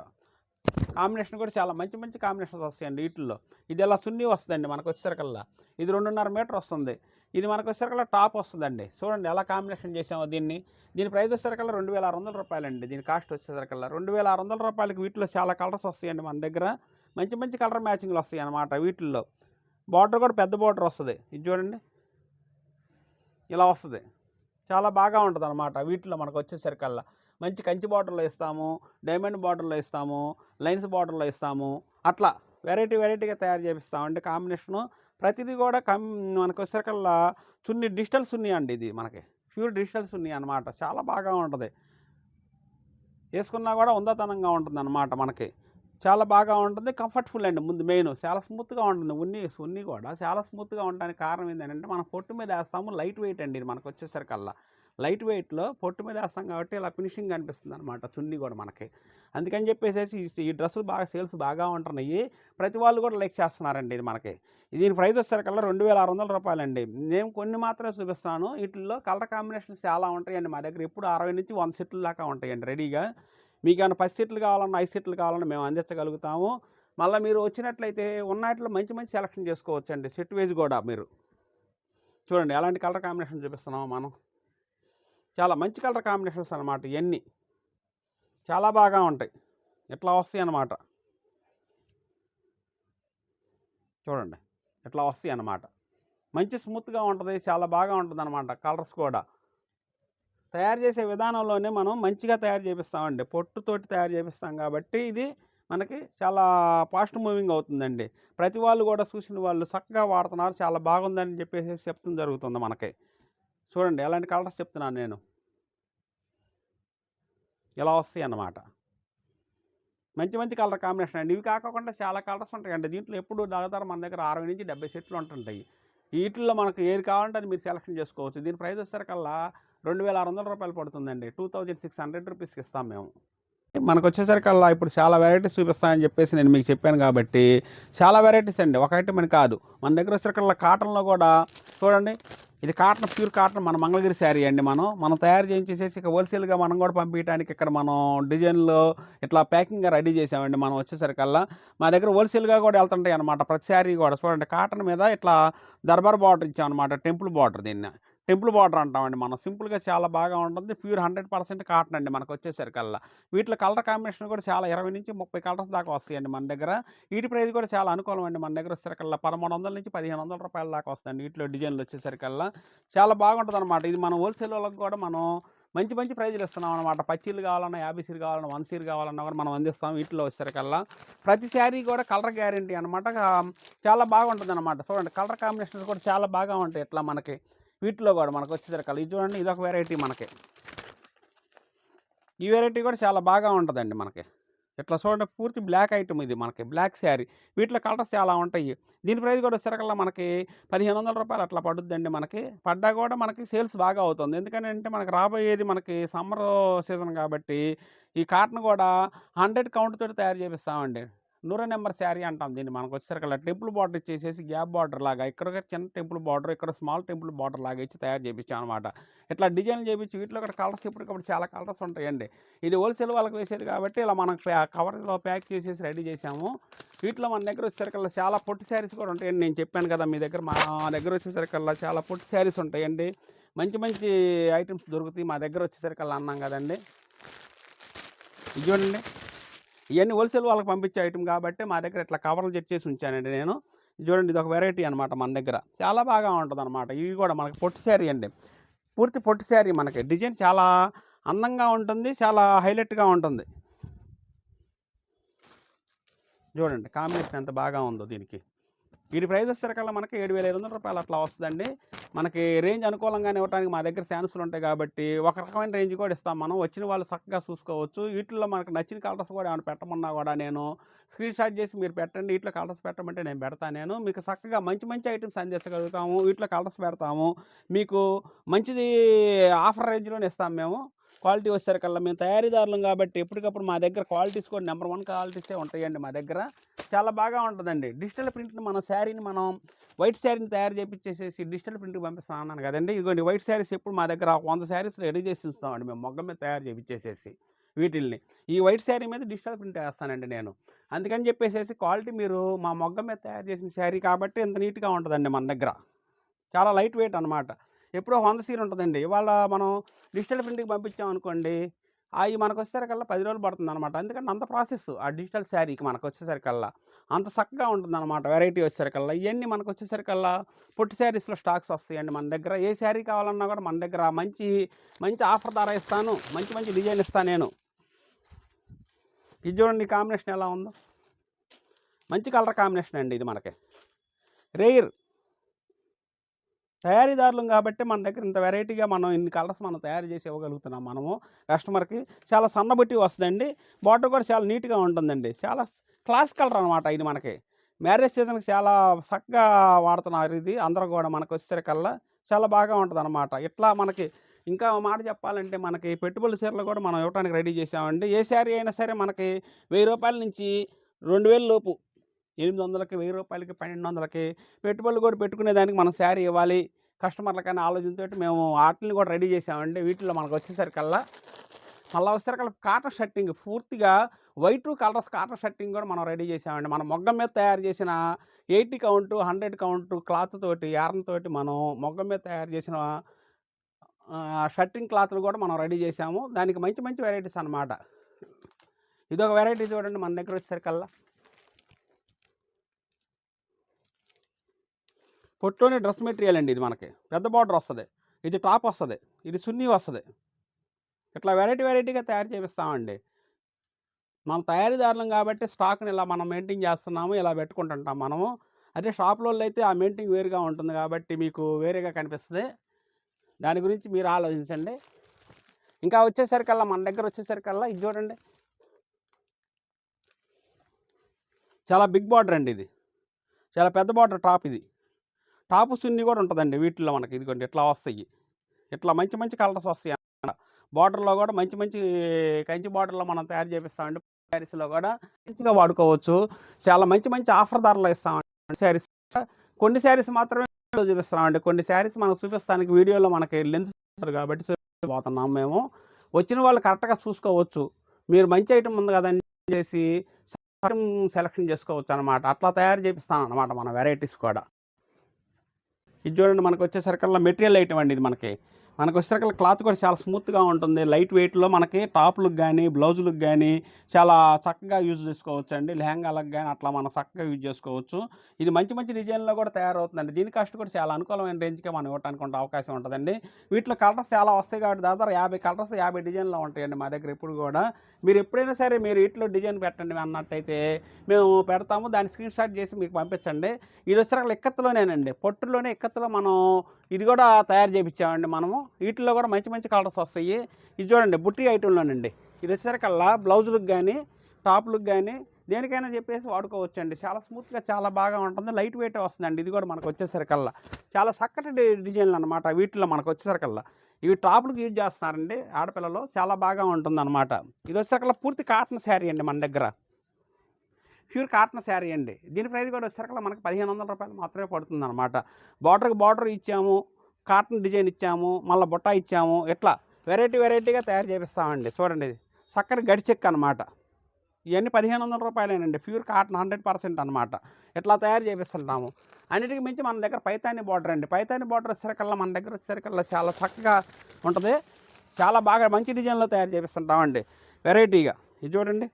కాంబినేషన్ కూడా చాలా మంచి మంచి కాంబినేషన్స్ వస్తాయండి ఈటిల్లో. ఇది ఇలా చున్నీ వస్తదండి మనకొచ్చేసరికల్లా. ఇది 2.5 మీటర్ వస్తుంది. ఇది మనకొచ్చేసరికల్లా టాప్ వస్తదండి. చూడండి ఎలా కాంబినేషన్ చేసామో దీన్ని. దీని ప్రైస్ వచ్చేసరికల్లా రూ. 2600 దీని కాస్ట్ వచ్చేసరికల్లా. రూ. 2600కి వీటిలో చాలా కలర్స్ వస్తాయండి మన దగ్గర. మంచి మంచి కలర్ మ్యాచింగ్‌లు వస్తాయన్నమాట వీటిల్లో. బార్డర్ కూడా పెద్ద బార్డర్ వస్తది. ఇది చూడండి. ఇలా వస్తది. చాలా బాగా ఉంటదనమాట వీటిలో మనకొచ్చేసరికల్లా. మంచి కంచి బార్డర్‌లో ఇస్తాము, డైమండ్ బార్డర్‌లో ఇస్తాము, లైన్స్ బార్డర్‌లో ఇస్తాము. అట్లా వెరైటీగా తయారు చేపిస్తామండి కాంబినేషను. ప్రతిది కూడా మనకొచ్చేసరికల్లా చున్నీ డిజిటల్ చున్నీ అండి ఇది మనకి. ప్యూర్ డిజిటల్ చున్నీ అనమాట. చాలా బాగా ఉంటది. యేసుకున్నా కూడా హుందాతనంగా ఉంటుందనమాట మనకి. చాలా బాగా ఉంటుంది. కంఫర్ట్‌ఫుల్ అండి ముందు మెయిను. చాలా స్మూత్‌గా ఉంటుంది. ఉన్ని కూడా చాలా స్మూత్‌గా ఉండడానికి కారణం ఏందనంటే మనం పొట్టు మీద ఏస్తాము. లైట్ వెయిట్ అండి ఇది మనకొచ్చేసరికల్లా. లైట్ వెయిట్‌లో పొట్టు మీద ఏస్తాం కాబట్టి ఇలా ఫినిషింగ్ కనిపిస్తుందనమాట చున్నీ కూడా మనకి. అందుకని చెప్పేసేసి ఈ డ్రెస్సులు బాగా సేల్స్ బాగా ఉంటున్నాయి. ప్రతి వాళ్ళు కూడా లైక్ చేస్తున్నారండి ఇది మనకి. దీని ప్రైస్ వచ్చేసరికల్లా రూ. 2600 నేను కొన్ని మాత్రమే చూపిస్తాను. ఈటిల్లో కలర్ కాంబినేషన్స్ చాలా ఉంటాయండి మా దగ్గర. ఎప్పుడు 60-100 సెట్ల దాకా ఉంటాయండి రెడీగా. మీకేమైనా 10 సెట్లు కావాలన్నా, 5 సెట్లు కావాలన్నా మేము అందించగలుగుతాము. మళ్ళా మీరు వచ్చినట్లయితే ఉన్నాటిలో మంచి మంచి సెలక్షన్ చేసుకోవచ్చండి. సెట్ వైస్ గూడా మీరు. చూడండి ఎలాంటి కలర్ కాంబినేషన్ చూపిస్తున్నామో మనం. చాలా మంచి కలర్ కాంబినేషన్స్ అనమాట ఇయన్నీ. చాలా బాగా ఉంటాయి. ఇట్లా వస్తాయన్నమాట. చూడండి. ఇట్లా వస్తాయన్నమాట. మంచి స్మూత్‌గా ఉంటది. చాలా బాగా ఉంటదనమాట కలర్స్ కూడా. తయారు చేసే విధానంలోనే మనం మంచిగా తయారు చేపిస్తామండి. పొట్టుతోటి తయారు చేపిస్తాం కాబట్టి ఇది మనకి చాలా ఫాస్ట్ మూవింగ్ అవుతుందండి. ప్రతి వాళ్ళు కూడా చూసిన వాళ్ళు చక్కగా వాడుతున్నారు. చాలా బాగుందని చెప్పేసేసి చెప్తం జరుగుతుంది మనకి. చూడండి ఎలాంటి కలర్స్ చెప్తున్నాను నేను. ఇలా వస్తాయన్నమాట. మంచి మంచి కలర్ కాంబినేషన్ అండి. ఇవి కాకుండా చాలా కలర్స్ ఉంటాయండి. దీంట్లో ఎప్పుడు దాదాపు మన దగ్గర 60-70 సెట్లు ఉంటుంటాయి. వీటిల్లో మనకు ఏది కావాలంటే అది మీరు సెలెక్షన్ చేసుకోవచ్చు. దీని ప్రైస్ వచ్చేసరికల్లా రూ. 2600 పడుతుందండి. 2600 రూపీస్కి ఇస్తాం మేము. మనకొచ్చేసరికల్లా ఇప్పుడు చాలా వెరైటీస్ చూపిస్తానని చెప్పేసి నేను మీకు చెప్పాను కాబట్టి చాలా వెరైటీస్ అండి. ఒక ఐటమ్ అని కాదు. మన దగ్గర వచ్చేసరికల్లా కాటన్లో కూడా చూడండి, ఇది కాటన్, ప్యూర్ కాటన్, మన మంగళగిరి శారీ అండి. మనం తయారు చేయించేసేసి ఇక హోల్సేల్గా మనం కూడా పంపించడానికి ఇక్కడ మనం డిజైన్లో ఇట్లా ప్యాకింగ్గా రెడీ చేసామండి. మనం వచ్చేసరికల్లా మా దగ్గర హోల్సేల్గా కూడా వెళ్తుంటాయి అనమాట. ప్రతి శారీ కూడా చూడండి, కాటన్ మీద ఇట్లా దర్బార్ బార్డర్ ఇచ్చామన్నమాట. టెంపుల్ బార్డర్, దీన్ని టెంపుల్ బార్డర్ అంటామండి మనం. సింపుల్గా చాలా బాగా ఉంటుంది. ప్యూర్ 100% కాటన్ అండి మనకు వచ్చేసరికల్లా. వీటిలో కలర్ కాంబినేషన్ కూడా చాలా 20-30 కలర్స్ దాకా వస్తాయండి మన దగ్గర. వీటి ప్రైస్ కూడా చాలా అనుకూలం అండి. మన దగ్గర వచ్చేసరికల్లా 1300-1500 రూపాయల దాకా వస్తుందండి. వీటిలో డిజైన్లు వచ్చేసరికల్లా చాలా బాగుంటుంది అనమాట. ఇది మనం హోల్సేల్ వాళ్ళకి కూడా మనం మంచి మంచి ప్రైజులు ఇస్తున్నాం అనమాట. పచ్చీలు కావాలన్నా, 50 సీరు కావాలన్నా, 100 సీరు కావాలన్నా కూడా మనం అందిస్తాం. వీటిలో వచ్చేసరికల్లా ప్రతి శారీ కూడా కలర్ గ్యారంటీ అనమాట. చాలా బాగుంటుంది అనమాట. చూడండి కలర్ కాంబినేషన్స్ కూడా చాలా బాగా ఉంటాయి. ఇట్లా మనకి వీటిలో కూడా మనకు వచ్చేసరికల్లా ఇది చూడండి, ఇదొక వెరైటీ మనకి. ఈ వెరైటీ కూడా చాలా బాగా ఉంటుందండి మనకి. ఇట్లా చూడండి, పూర్తి బ్లాక్ ఐటమ్ ఇది మనకి, బ్లాక్ శారీ. వీటిలో కలర్స్ చాలా ఉంటాయి. దీని ప్రైస్ కూడా వచ్చేసరికల్లా మనకి 1500 రూపాయలు అట్లా పడుద్దండి మనకి. పడ్డా కూడా మనకి సేల్స్ బాగా అవుతుంది. ఎందుకని అంటే మనకి రాబోయేది మనకి సమ్మర్ సీజన్ కాబట్టి ఈ కాటన్ కూడా 100 కౌంట్ తోటి తయారు చేపిస్తామండి. 100 నెంబర్ శారీ అంటాం దీన్ని. మనకు వచ్చేసరికల్లా టెంపుల్ బార్డర్ ఇచ్చేసేసి గ్యాప్ బార్డర్ లాగా, ఇక్కడ చిన్న టెంపుల్ బార్డర్, ఇక్కడ స్మాల్ టెంపుల్ బార్డర్ లాగా ఇచ్చి తయారు చేయించాం అనమాట. ఇట్లా డిజైన్లు చేయించి వీటిలో కూడా కలర్స్ ఇప్పటికప్పుడు చాలా కలర్స్ ఉంటాయండి. ఇది హోల్సేల్ వాళ్ళకి వేసేది కాబట్టి ఇలా మనం కవర్లో ప్యాక్ చేసేసి రెడీ చేసాము. వీటిలో మన దగ్గర వచ్చేసరికల్లా చాలా పొట్టి శారీస్ కూడా ఉంటాయండి. నేను చెప్పాను కదా మీ దగ్గర, మా దగ్గర వచ్చేసరికల్లా చాలా పొట్టి శారీస్ ఉంటాయండి. మంచి మంచి ఐటమ్స్ దొరుకుతాయి మా దగ్గర వచ్చేసరికల్లా అన్నాం కదండి. ఇది చూడండి, ఇవన్నీ హోల్సేల్ వాళ్ళకి పంపించే ఐటమ్ కాబట్టి మా దగ్గర ఇట్లా కవర్లు తెచ్చేసి ఉంచానండి నేను. ఇది చూడండి, ఇది ఒక వెరైటీ అనమాట మన దగ్గర. చాలా బాగా ఉంటుంది అనమాట. ఇవి కూడా మనకి పొట్టి శారీ అండి. పూర్తి పొట్టి శారీ మనకి. డిజైన్ చాలా అందంగా ఉంటుంది, చాలా హైలైట్గా ఉంటుంది. చూడండి కాంబినేషన్ ఎంత బాగా ఉందో దీనికి. వీటి ప్రైస్ వచ్చేసరికల్లా మనకి 7500 రూపాయలు అట్లా వస్తుందండి. మనకి రేంజ్ అనుకూలంగానే ఇవ్వడానికి మా దగ్గర ఛాన్సులు ఉంటాయి కాబట్టి ఒక రకమైన రేంజ్ కూడా ఇస్తాం మనం. వచ్చిన వాళ్ళు చక్కగా చూసుకోవచ్చు. వీటిల్లో మనకు నచ్చిన కలర్స్ కూడా ఏమైనా పెట్టమన్నా కూడా నేను స్క్రీన్ షాట్ చేసి మీరు పెట్టండి, వీటిలో కలర్స్ పెట్టమంటే నేను పెడతాను. నేను మీకు చక్కగా మంచి మంచి ఐటమ్స్ అందించగలుగుతాము. వీటిలో కలర్స్ పెడతాము. మీకు మంచిది ఆఫర్ రేంజ్లోనే ఇస్తాం మేము. క్వాలిటీ వచ్చేసరికల్లా మేము తయారీదారులం కాబట్టి ఎప్పటికప్పుడు మా దగ్గర క్వాలిటీస్ కూడా నెంబర్ 1 క్వాలిటీసే ఉంటాయండి మా దగ్గర. చాలా బాగా ఉంటుందండి. డిజిటల్ ప్రింట్ని మన శారీని మనం వైట్ శారీని తయారు చేపించేసేసి డిజిటల్ ప్రింట్కి పంపిస్తాను అన్నాను కదండి. ఇదిగోండి వైట్ శారీస్ ఎప్పుడు మా దగ్గర 100 శారీస్ రెడీ చేసి ఉంచుతామండి మేము, మొగ్గం మీద తయారు చేపించేసేసి వీటిల్ని. ఈ వైట్ శారీ మీద డిజిటల్ ప్రింట్ వేస్తానండి నేను. అందుకని చెప్పేసి క్వాలిటీ మీరు మా మొగ్గం మీద తయారు చేసిన శారీ కాబట్టి ఇంత నీట్గా ఉంటుందండి మన దగ్గర. చాలా లైట్ వెయిట్ అనమాట. ఎప్పుడో 100 సీర ఉంటుందండి. ఇవాళ మనం డిజిటల్ ప్రింట్‌కి పంపించామనుకోండి, అయి మనకొచ్చేసరికల్లా 10 రోజులు పడుతుందనమాట. ఎందుకంటే అంత ప్రాసెస్ ఆ డిజిటల్ శారీకి మనకొచ్చేసరికల్లా. అంత చక్కగా ఉంటుందనమాట వెరైటీ వచ్చేసరికల్లా. ఇయన్నీ మనకొచ్చేసరికల్లా పొట్టి శారీస్‌లో స్టాక్స్ వస్తాయండి మన దగ్గర. ఏ శారీ కావాలన్నా కూడా మన దగ్గర మంచి మంచి ఆఫర్ ధర ఇస్తాను. మంచి మంచి డిజైన్ ఇస్తాను నేను. ఇది చూడండి కాంబినేషన్ ఎలా ఉందో. మంచి కలర్ కాంబినేషన్ అండి ఇది మనకి. రేర్ తయారీదారులం కాబట్టి మన దగ్గర ఇంత వెరైటీగా మనం ఇన్ని కలర్స్ మనం తయారు చేసి ఇవ్వగలుగుతున్నాం మనము కస్టమర్కి. చాలా సన్నబట్టి వస్తుందండి. బార్డర్ కూడా చాలా నీట్గా ఉంటుందండి. చాలా క్లాస్ కలర్ అనమాట ఇది మనకి. మ్యారేజ్ సీజన్కి చాలా చక్కగా వాడుతున్నారు ఇది అందరూ కూడా. మనకు వచ్చేసరికల్లా చాలా బాగా ఉంటుంది అనమాట. ఇట్లా మనకి ఇంకా ఓ మాట చెప్పాలంటే మనకి పెట్టుబడుల చీరలు కూడా మనం ఇవ్వడానికి రెడీ చేసామండి. ఏ శారీ అయినా సరే మనకి 1000 రూపాయల నుంచి 2000 లోపు, 800కి, 1000 రూపాయలకి, 1200కి పెట్టుబడులు కూడా పెట్టుకునేదానికి మనం శారీ ఇవ్వాలి కస్టమర్లకనే ఆలోచనతోటి మేము ఆటిల్ని కూడా రెడీ చేసామండి. వీటిల్లో మనకు వచ్చేసరికల్లా మళ్ళీ వచ్చేసరికల్లా కాటన్ షర్టింగ్, పూర్తిగా వైట్ కలర్స్ కాటన్ షర్టింగ్ కూడా మనం రెడీ చేసామండి. మనం మొగ్గం మీద తయారు చేసిన 80 కౌంటు, 100 కౌంటు క్లాత్ తోటి, యార్న్ తోటి మనం మొగ్గం మీద తయారు చేసిన షర్టింగ్ క్లాత్లు కూడా మనం రెడీ చేసాము. దానికి మంచి మంచి వెరైటీస్ అనమాట. ఇదొక వెరైటీ చూడండి మన దగ్గర వచ్చేసరికల్లా. పొట్టులోనే డ్రెస్ మెటీరియల్ అండి ఇది మనకి. పెద్ద బార్డర్ వస్తుంది. ఇది టాప్ వస్తుంది. ఇది చున్నీ వస్తుంది. ఇట్లా వెరైటీగా తయారు చేపిస్తామండి. మనం తయారీదారులం కాబట్టి స్టాక్‌ని ఇలా మనం మెయింటైన్ చేస్తున్నాము. ఇలా పెట్టుకుంటుంటాం మనము. అదే షాపులోళ్ళైతే ఆ మెయింటైన్ వేరుగా ఉంటుంది కాబట్టి మీకు వేరేగా కనిపిస్తది. దాని గురించి మీరు ఆలోచించండి. ఇంకా వచ్చేసరికల్లా మన దగ్గర వచ్చేసరికల్లా ఇది చూడండి. చాలా బిగ్ బార్డర్ అండి ఇది. చాలా పెద్ద బార్డర్ టాప్ ఇది. టాపు చున్నీ కూడా ఉంటదండి వీటిల్లో మనకి. ఇదిగోండి ఇట్లా వస్తాయి. ఇట్లా మంచి కలర్స్ వస్తాయి అన్నమాట. బార్డర్‌లో కూడా మంచి కంచి బార్డర్‌లో మనం తయారు చేపిస్తామండి. శారీస్‌లో కూడా మంచిగా వాడుకోవచ్చు. చాలా మంచి ఆఫర్ ధరలో ఇస్తామండి శారీస్. కొన్ని శారీస్ మాత్రమే వీడియోలో చూపిస్తున్నామండి. కొన్ని శారీస్ మనం చూపిస్తానికి వీడియోలో మనకి లెన్స్ కాబట్టి చూపించబోతున్నాం మేము. వచ్చిన వాళ్ళు కరెక్ట్‌గా చూసుకోవచ్చు. మీరు మంచి ఐటెమ్ ఉంది కదండీ చేసి ఐటెమ్ సెలెక్షన్ చేసుకోవచ్చనమాట. అట్లా తయారు చేపిస్తామనమాట మన వెరైటీస్ కూడా. ఇది చూడండి మనకొచ్చేసరికల్లా మెటీరియల్ ఐటమ్ అండి ఇది మనకి. మనకొచ్చేసరికల్లా క్లాత్ కూడా చాలా స్మూత్‌గా ఉంటుంది. లైట్ వెయిట్‌లో మనకి టాపులకు గానీ, బ్లౌజులకు గానీ చాలా చక్కగా యూజ్ చేసుకోవచ్చండి. లెహంగాలకు గానీ అట్లా మనం చక్కగా యూజ్ చేసుకోవచ్చు. ఇది మంచి డిజైన్‌లో కూడా తయారవుతుందండి. దీని కాస్ట్ కూడా చాలా అనుకూలమైన రేంజ్‌కే మనం ఇవ్వటానికి అవకాశం ఉంటదండి. వీటిలో కలర్స్ చాలా వస్తాయి కాబట్టి దాదాపు 50 కలర్స్, 50 డిజైన్‌లో ఉంటాయండి మా దగ్గర ఎప్పుడు గూడా. మీరు ఎప్పుడైనా సరే మీరు వీటిలో డిజైన్ పెట్టండి అన్నట్టయితే మేము పెడతాము. దాన్ని స్క్రీన్ షాట్ చేసి మీకు పంపించండి. ఇదొచ్చేసరికి ఇక్కత్తులోనేనండి. పొట్టులోనే ఇక్కత్తులో మనం ఇది కూడా తయారు చేపిచ్చామండి మనము. వీటిల్లో కూడా మంచి కలర్స్ వస్తాయి. ఇది చూడండి బుట్టి ఐటెంలోనండి. ఇది వచ్చేసరికల్లా బ్లౌజులకు గానీ, టాపులకు గానీ దేనికైనా చెప్పేసి వాడుకోవచ్చండి. చాలా స్మూత్‌గా చాలా బాగా ఉంటుంది. లైట్ వెయిటే వస్తుందండి. ఇది కూడా మనకొచ్చేసరికల్లా. చాలా చక్కటి డిజైన్లు అనమాట వీటిలో మనకొచ్చేసరికల్లా. ఇవి టాపులకు యూజ్ చేస్తున్నారండి ఆడపిల్లలు. చాలా బాగా ఉంటుందనమాట. ఇది వచ్చేసరికల్లా పూర్తి కాటన్ శారీ అండి మన దగ్గర. ప్యూర్ కాటన్ శారీ అండి. దీని ప్రైస్ కూడా వచ్చేసరికల్లా మనకి రూ. 1500 మాత్రమే పడుతుందనమాట. బార్డర్ ఇచ్చాము. కాటన్ డిజైన్ ఇచ్చాము. మళ్ళా బుట్ట ఇచ్చాము. ఇట్లా వెరైటీగా తయారు చేపిస్తామండి. చూడండి ఇది. చక్కని గడి చెక్క అనమాట. ఇవన్నీ రూ. 1500 ప్యూర్ కాటన్ 100% అనమాట. ఇట్లా తయారు చేపిస్తుంటాము. అన్నిటికి మించి మన దగ్గర పైతాని బార్డర్ అండి. పైతాని బార్డర్ వచ్చేసరికల్లా మన దగ్గర వచ్చేసరికల్లా చాలా చక్కగా ఉంటది. చాలా బాగా మంచి డిజైన్‌లో తయారు చేపిస్తుంటామండి వెరైటీగా. ఇది చూడండి.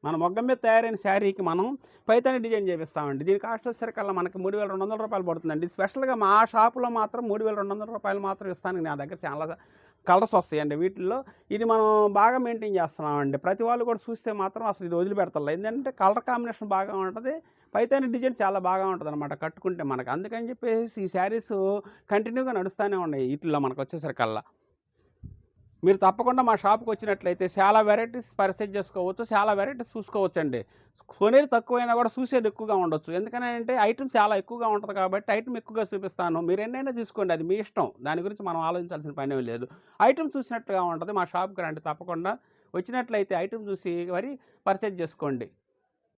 మన మొగ్గం మీద తయారైన శారీకి మనం పైతాని డిజైన్ చేపిస్తామండి. దీని కాస్ట్ వచ్చేసరికల్లా మనకి రూ. 3200 పడుతుందండి. స్పెషల్‌గా మా షాపులో మాత్రం రూ. 3200 మాత్రం ఇస్తానికి నా దగ్గర చాలా కలర్స్ వస్తాయండి వీటిల్లో. ఇది మనం బాగా మెయింటైన్ చేస్తున్నామండి. ప్రతి వాళ్ళు కూడా చూస్తే మాత్రం అసలు ఇది వదిలిపెడతలే. ఏంటంటే కలర్ కాంబినేషన్ బాగా ఉంటది. పైతాని డిజైన్ చాలా బాగా ఉంటదనమాట కట్టుకుంటే మనకు. అందుకని చెప్పేసి ఈ శారీస్ కంటిన్యూగా నడుస్తూనే ఉన్నాయి వీటిల్లో మనకొచ్చేసరికల్లా. మీరు తప్పకుండా మా షాప్‌కి వచ్చినట్లయితే చాలా వెరైటీస్ పర్చేజ్ చేసుకోవచ్చు. చాలా వెరైటీస్ చూసుకోవచ్చండి. కొనేది తక్కువైనా కూడా చూసేది ఎక్కువగా ఉండొచ్చు. ఎందుకనంటే ఐటెమ్స్ చాలా ఎక్కువగా ఉంటది కాబట్టి ఐటెమ్ ఎక్కువగా చూపిస్తాను. మీరు ఎన్నైనా తీసుకోండి అది మీ ఇష్టం. దాని గురించి మనం ఆలోచించాల్సిన పనేమి లేదు. ఐటెమ్ చూసినట్టుగా ఉంటది. మా షాప్‌కి రండి తప్పకుండా. వచ్చినట్లయితే ఐటెమ్ చూసి మరి పర్చేజ్ చేసుకోండి.